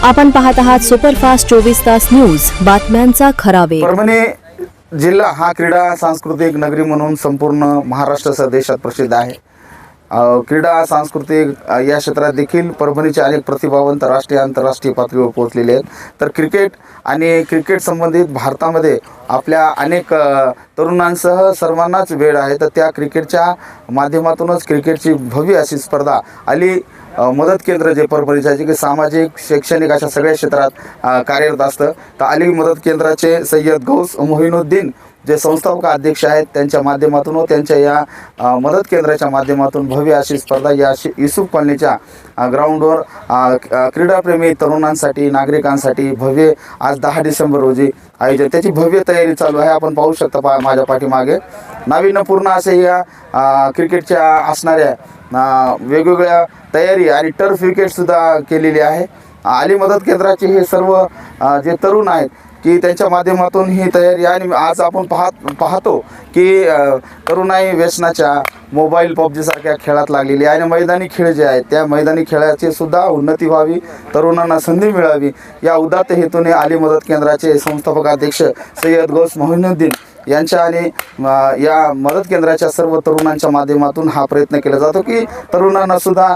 आपण पाहत आहात सुपरफास्ट 24 तास न्यूज, बातम्यांचा खरा वेग। परभणी जिल्हा हा क्रीडा सांस्कृतिक नगरी म्हणून संपूर्ण महाराष्ट्रासह देशात प्रसिद्ध आहे। क्रीडा सांस्कृतिक या क्षेत्रात देखील परभणीचे अनेक प्रतिभावंत राष्ट्रीय आंतरराष्ट्रीय पातळीवर पोहोचलेले आहेत। तर क्रिकेट आणि क्रिकेट संबंधित भारतामध्ये आपल्या अनेक तरुणांसह सर्वांनाच वेळ आहे। तर त्या क्रिकेटच्या माध्यमातूनच क्रिकेटची भव्य अशी स्पर्धा आली मदत केंद्र जे परभणीचे आहे की सामाजिक शैक्षणिक अशा सगळ्या क्षेत्रात कार्यरत असतं। तर अली मदत केंद्राचे सय्यद गौस मोहिनुद्दीन जे संस्थापक अध्यक्ष आहेत त्यांच्या माध्यमातून व त्यांच्या या मदत केंद्राच्या माध्यमातून भव्य अशी स्पर्धा या युसुफ कॉलनीच्या ग्राउंडवर क्रीडाप्रेमी तरुणांसाठी नागरिकांसाठी भव्य आज 10 डिसेंबर रोजी आयोजन त्याची भव्य तयारी चालू आहे। आपण पाहू शकता माझ्या पाठीमागे नाविन्यपूर्ण असे या क्रिकेटच्या असणाऱ्या वेगवेगळ्या तयारी आणि टर्फ विकेटसुद्धा केलेली आहे। अली मदत केंद्राचे हे सर्व जे तरुण आहेत की त्यांच्या माध्यमातून ही तयारी आणि आज आपण पाहतो की तरुणाई व्यसनाच्या मोबाईल पबजी सारख्या खेळात लागलेली आहे आणि मैदानी खेळ जे आहेत त्या मैदानी खेळाची सुद्धा उन्नती व्हावी, तरुणांना संधी मिळावी या उदात्त हेतूने अली मदत केंद्राचे संस्थापक अध्यक्ष सय्यद गौस मोहिनुद्दीन यांच्या आणि या मदत केंद्राच्या सर्व तरुणांच्या माध्यमातून हा प्रयत्न केला जातो की तरुणांना सुद्धा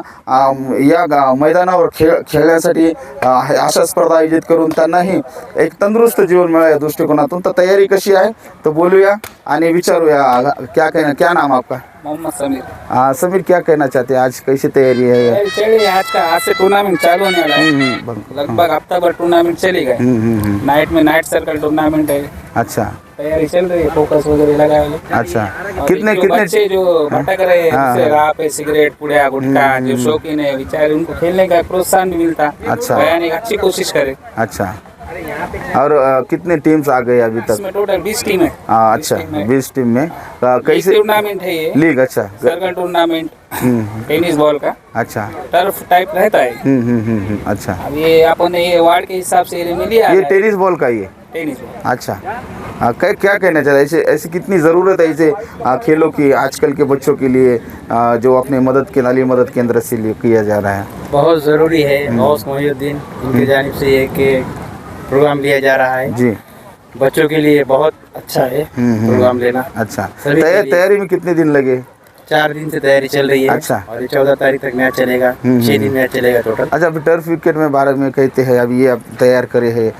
या मैदानावर खेळण्यासाठी अशा स्पर्धा आयोजित करून त्यांनाही एक तंदुरुस्त जीवन मिळावे या दृष्टिकोनातून। तर तयारी कशी आहे तो बोलूया आणि विचारूया। क्या नाम आपका? मोहम्मद समीर। समीर, क्या कहना चाहते हैं, आज कैसी तैयारी है? चलिए आज से टूर्नामेंट चालू होने वाला है। लगभग हफ्ता भर टूर्नामेंट चलेगा। नाइट में नाइट सर्कल टूर्नामेंट है। अच्छा, तैयारी चल रही है, फोकस वगैरह लगा है। अच्छा, और कितने बच्चे जो भटक रहे हैं जैसे राह पे सिगरेट पुड़िया गुटखा जो शौकीन है बेचारे उनको खेलने का प्रोत्साहन भी मिलता। अच्छा, यानी अच्छी कोशिश करे। अच्छा, और कितने टीम्स आ गए अभी तक? इसमें टोटल 20 टीम है। अच्छा, 20 टीम में कैसे टूर्नामेंट है ये? लीग? अच्छा, सर्कल टूर्नामेंट टेनिस बॉल का। अच्छा, टर्फ टाइप रहता है। अच्छा, अब ये अपन ये वार्ड के हिसाब से ये मिली ये टेनिस बॉल का ही है? Tennis ball. अच्छा, क्या कहना चाहते हैं, ऐसी कितनी ज़रूरत है ऐसे खेलों की आजकल के बच्चों के लिए जो अपने अली मदद केंद्र से लिए किया जा रहा है? बहुत ज़रूरी है। गौस मोहिनुद्दीन उनकी जानिब से एक प्रोग्राम लिया जा रहा है जी, बच्चों के लिए बहुत अच्छा है प्रोग्राम लेना। अच्छा, तैयारी में कितने दिन लगे? 4 दिन से तैयारी चल रही है। अच्छा, और ये 14 तारीख तक मैच चलेगा। 6 दिन मैच चलेगा टोटल। अच्छा, अभी टर्फ विकेट में भारत में कहते हैं अभी ये आप तैयार करे हैं,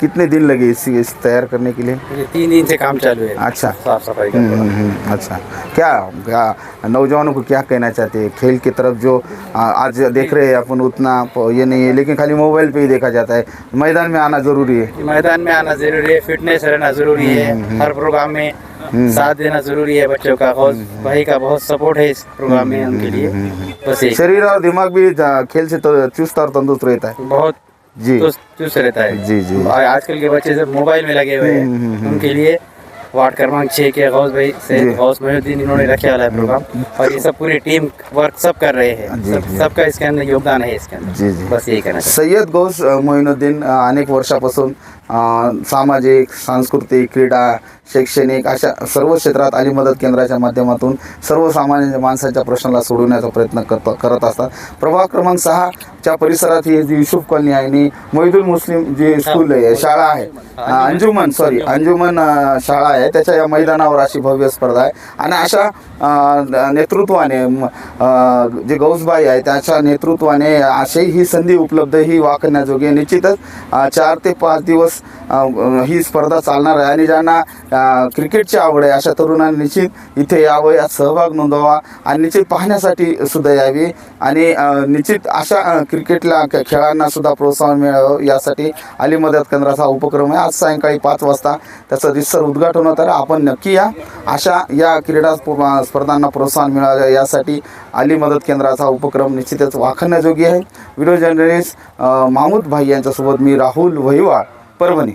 कितने दिन लगे इस तैयार करने के लिए? 3 दिन से काम चालू है। अच्छा, साफ सफाई का। अच्छा, क्या नौजवानों को क्या कहना चाहते हैं? खेल की तरफ जो आज देख रहे हैं अपन उतना ये नहीं है, लेकिन खाली मोबाइल पे ही देखा जाता है। मैदान में आना जरूरी है। मैदान में आना जरूरी है, फिटनेस रहना जरूरी है, हर प्रोग्राम में साथ देना जरूरी है बच्चों का। और भाई का बहुत सपोर्ट है इस प्रोग्राम में उनके लिए। बस शरीर और दिमाग भी खेल से तो चुस्त और तंदुरुस्त रहता है। बहुत जी, चुस्त रहता है। जी जी। आजकल के बच्चे सब मोबाइल में लगे हुए हैं, उनके लिए वार्ड क्रमांक 6 के गौस भाई से गौस मोहिनुद्दीन इन्होंने रखे वाला है प्रोग्राम। और ये सब पूरी टीम वर्क सब कर रहे हैं। सबका इसके अंदर योगदान है इसके अंदर। जी जी, बस यही कहना। सय्यद गौस मोहिनुद्दीन अनेक वर्षापासून सामाजिक सांस्कृतिक क्रीडा शैक्षणिक अशा सर्व क्षेत्रात अली मदत केंद्राच्या माध्यमातून सर्वसामान्य माणसाच्या प्रश्नाला सोडवण्याचा प्रयत्न करत असतात। प्रभाग क्रमांक 6 च्या परिसरात ही जी युसुफ कॉलनी आहे आणि मोहिदुल मुस्लिम जे स्कूल आहे शाळा आहे अंजुमन शाळा आहे त्याच्या या मैदानावर अशी भव्य स्पर्धा आहे। आणि अशा नेतृत्वाने जे गौसबाई आहे त्याच्या नेतृत्वाने अशी ही संधी उपलब्ध ही वाकण्याजोगी निश्चितच 4 ते 5 दिवस ही स्पर्धा चालणार आहे। आणि ज्यांना क्रिकेटची आवड आहे अशा तरुणांनी निश्चित इथे यावं, यात सहभाग नोंदवावा आणि निश्चित पाहण्यासाठी सुद्धा यावी आणि निश्चित अशा क्रिकेटला खेळांना सुद्धा प्रोत्साहन मिळावं यासाठी अली मदत केंद्राचा उपक्रम आहे। आज सायंकाळी 5 वाजता त्याचं रितसर उद्घाटन होतं। आपण नक्की या अशा या क्रीडा स्पर्धांना प्रोत्साहन मिळावं यासाठी अली मदत केंद्राचा उपक्रम निश्चितच वाखाणण्याजोगी आहे। व्हिडिओ जर्नलिस्ट महमूद भाई यांच्यासोबत मी राहुल वहिवाळ, परभणी।